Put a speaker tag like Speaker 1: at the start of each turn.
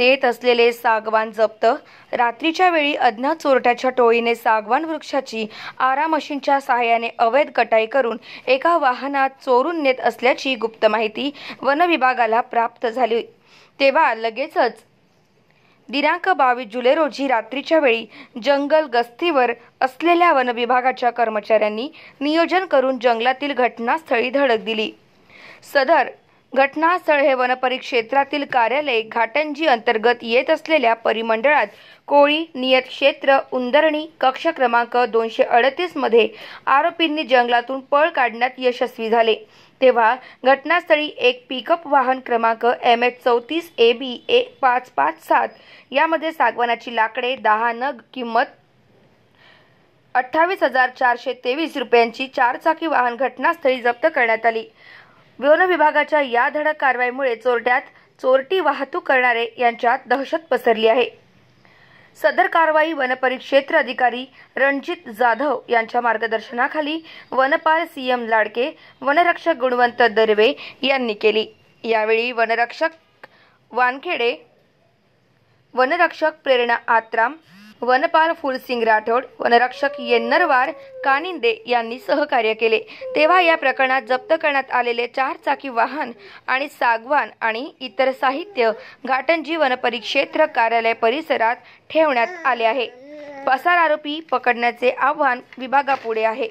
Speaker 1: नेत असलेले सागवान जप्त। रात्रीच्या वेळी अज्ञात चोरट्याच्या टोळीने सागवान वृक्षाची आरा मशीनच्या सहाय्याने अवैध कटाई करून एका वाहनात चोरून नेत असल्याची गुप्त माहिती वन विभागाला प्राप्त झाली। तेव्हा लगेचच दिनांक 22 जुलै रोजी रात्रीच्या वेळी जंगल गस्तीवर असलेल्या वन विभागाच्या कर्मचाऱ्यांनी नियोजन करून जंगलातील घटनास्थळी धडक दिली। सदर घटनास्थळ हे वनपरिक्षेत्रातील कार्यालय घाटंजी अंतर्गत येत असलेल्या परिमंडळात कोळी नियत क्षेत्र उंदरणी कक्ष क्रमांक 238 मध्ये आरोपींनी जंगलातून पळ काढण्यात यशस्वी झाले। तेव्हा घटनास्थळी एक पिकअप वाहन क्रमांक MH34 AB 1557 यामध्ये सागवानाची लाकडे 10 नग किंमत 28,423 रुपयांची चारचाकी वाहन घटनास्थळी जप्त करण्यात आली। वन विभागाच्या या धडक कारवाईमुळे चोरट्यात चोरटी वाहतूक करणारे यांच्यात दहशत पसरली आहे। सदर कारवाई वनपरिक्षेत्र अधिकारी रणजित जाधव यांच्या मार्गदर्शनाखाली वनपाल CM लाडके, वनरक्षक गुणवंत दर्वे यांनी केली। यावेळी वनरक्षक वानखेडे, वनरक्षक प्रेरणा आत्राम, वनपाल फुलसिंग राठोड, वनरक्षक येन्नरवार कानिंदे यांनी सहकार्य केले। तेव्हा या प्रकरणात जप्त करण्यात आलेले चारचाकी वाहन आणि सागवान आणि इतर साहित्य घाटंजी वनपरिक्षेत्र कार्यालय परिसरात ठेवण्यात आले आहे। पसार आरोपी पकडण्याचे आव्हान विभागापुढे आहे।